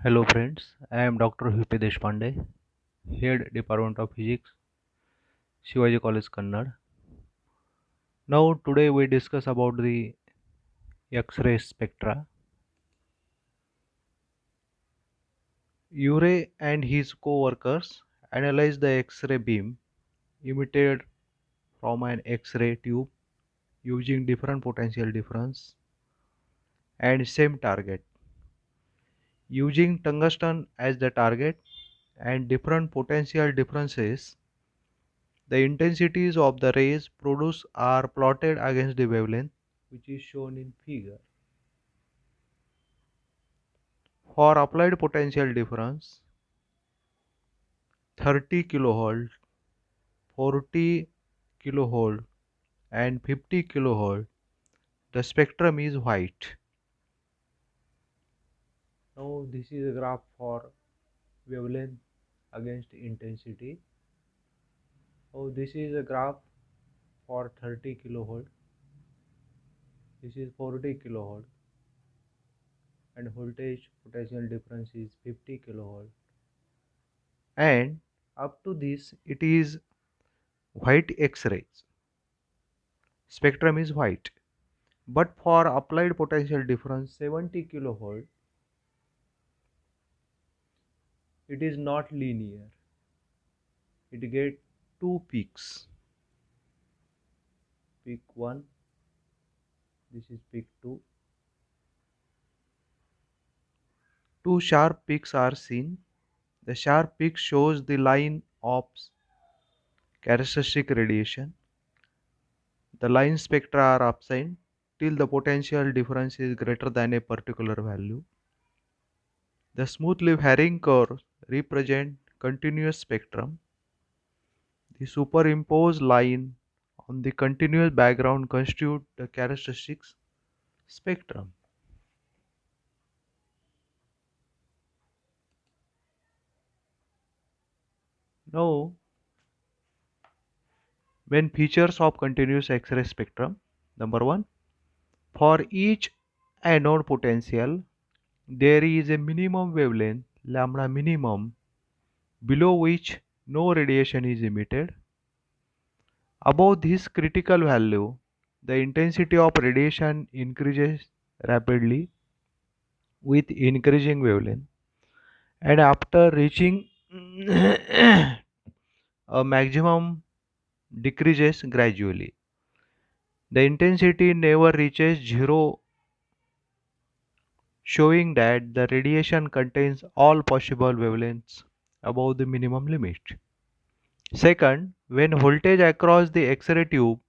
Hello friends, I am Dr. Hupe Deshpande, Head Department of Physics, Shivaji College Kannad. Now today we discuss about the X-ray spectra. Urey and his co-workers analyzed the X-ray beam emitted from an X-ray tube using different potential difference and same target. Using tungsten as the target and different potential differences, the intensities of the rays produced are plotted against the wavelength, which is shown in figure. For applied potential difference, 30 kilovolt, 40 kilovolt and 50 kilovolt, the spectrum is white. Now this is a graph for wavelength against intensity. Now this is a graph for 30 kilovolt. This is 40 kilovolt and voltage potential difference is 50 kilovolt. And up to this it is white X-rays. Spectrum is white. But for applied potential difference 70 kilovolt, it is not linear. It get two peaks. Peak 1, this is peak 2. Two sharp peaks are seen. The sharp peak shows the line of characteristic radiation. The line spectra are absent till the potential difference is greater than a particular value. The smoothly varying curves represent continuous spectrum. The superimposed line on the continuous background constitute the characteristics spectrum. Now, when features of continuous X-ray spectrum, number one, for each anode potential, there is a minimum wavelength lambda minimum below which no radiation is emitted. Above this critical value, the intensity of radiation increases rapidly with increasing wavelength, and after reaching a maximum decreases gradually. The intensity never reaches zero, showing that the radiation contains all possible wavelengths above the minimum limit. Second, when voltage across the X-ray tube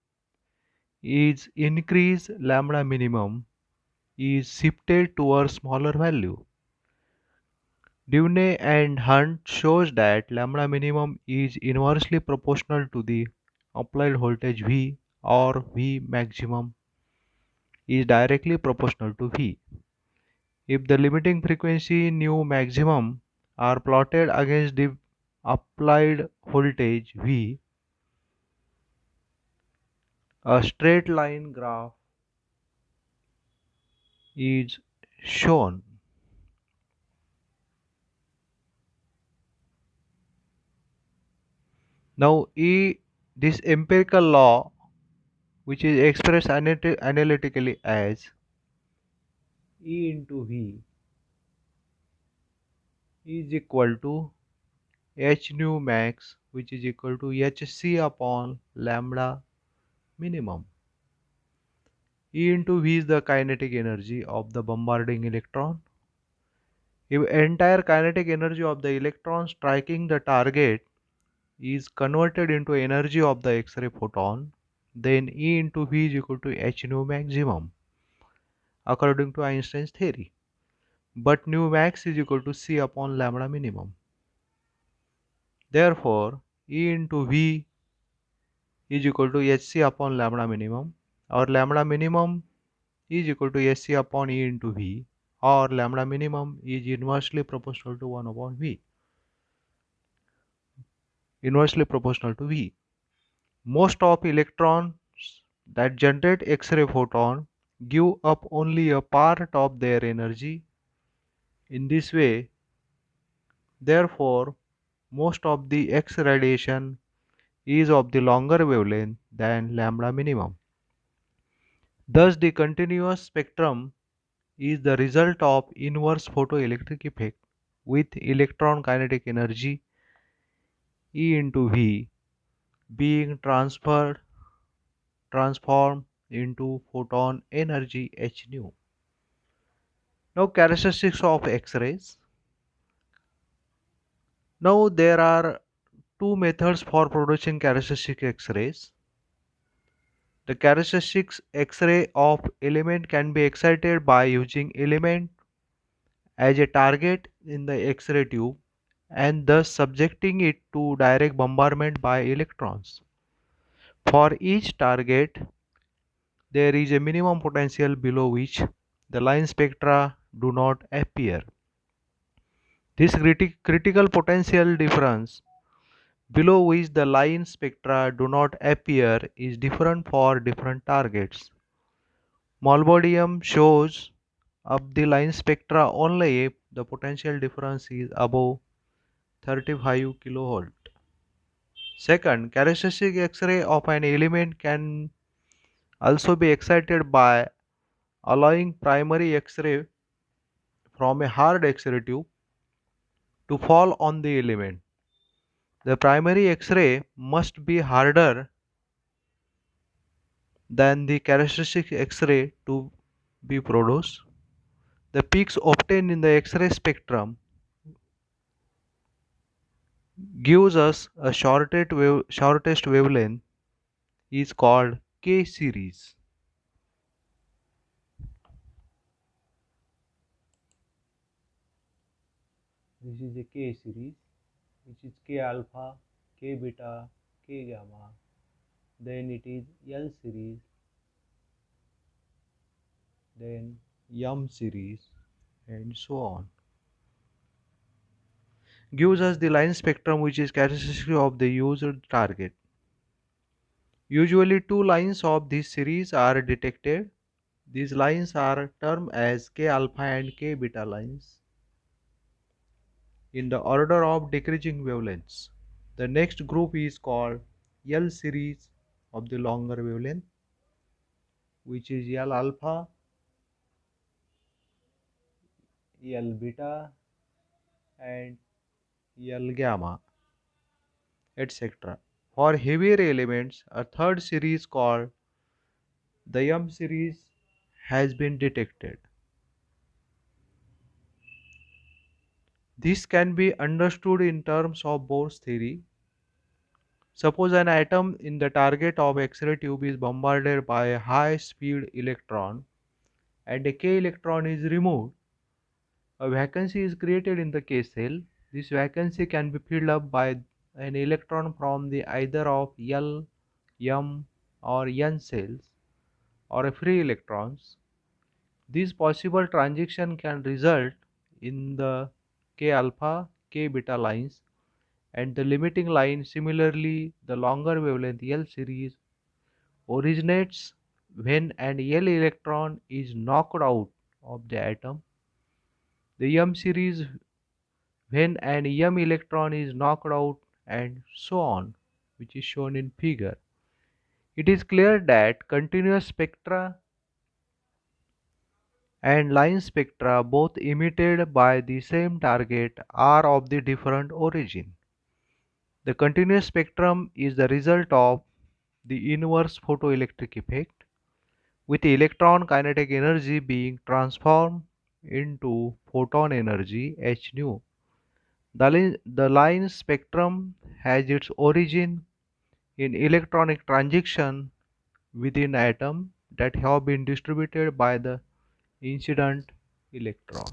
is increased, lambda minimum is shifted to a smaller value. Duvne and Hunt shows that lambda minimum is inversely proportional to the applied voltage V, or V maximum is directly proportional to V. If the limiting frequency nu maximum are plotted against the applied voltage V, a straight line graph is shown. Now, this empirical law, which is expressed analytically as E into V, is equal to H nu max, which is equal to Hc upon lambda minimum. E into V is the kinetic energy of the bombarding electron. If entire kinetic energy of the electron striking the target is converted into energy of the X-ray photon, then E into V is equal to H nu maximum, according to Einstein's theory. But nu max is equal to C upon lambda minimum. Therefore, E into V is equal to Hc upon lambda minimum, or lambda minimum is equal to Hc upon E into V, or lambda minimum is inversely proportional to 1 upon V. Inversely proportional to V. Most of electrons that generate X-ray photon give up only a part of their energy. In this way, Therefore, most of the X radiation is of the longer wavelength than lambda minimum. Thus, the continuous spectrum is the result of inverse photoelectric effect with electron kinetic energy E into V being transformed into photon energy h nu. Now characteristics of X-rays. Now there are two methods for producing characteristic X-rays. The characteristics X-ray of element can be excited by using element as a target in the X-ray tube and thus subjecting it to direct bombardment by electrons. For each target, there is a minimum potential below which the line spectra do not appear. This critical potential difference below which the line spectra do not appear is different for different targets. Molybdenum shows up the line spectra only if the potential difference is above 35 kilovolt. Second, characteristic X-ray of an element can also be excited by allowing primary X-ray from a hard X-ray tube to fall on the element. The primary X-ray must be harder than the characteristic X-ray to be produced. The peaks obtained in the X-ray spectrum gives us a shortest wavelength is called K series. This is a K series, which is K alpha, K beta, K gamma. Then it is L series, then M series, and so on. Gives us the line spectrum which is characteristic of the used target. Usually two lines of this series are detected. These lines are termed as K alpha and K beta lines in the order of decreasing wavelengths. The next group is called L series of the longer wavelength, which is L alpha, L beta, and L gamma, etc. For heavier elements, a third series called the M series has been detected. This can be understood in terms of Bohr's theory. Suppose an atom in the target of X-ray tube is bombarded by a high-speed electron and a K electron is removed. A vacancy is created in the K cell. This vacancy can be filled up by an electron from the either of L, M or N cells or a free electrons. This possible transition can result in the K alpha, K beta lines and the limiting line. Similarly, the longer wavelength L series originates when an L electron is knocked out of the atom. The M series when an M electron is knocked out and so on, which is shown in figure. It is clear that continuous spectra and line spectra both emitted by the same target are of the different origin. The continuous spectrum is the result of the inverse photoelectric effect with electron kinetic energy being transformed into photon energy h nu. The line spectrum has its origin in electronic transition within atom that have been distributed by the incident electron.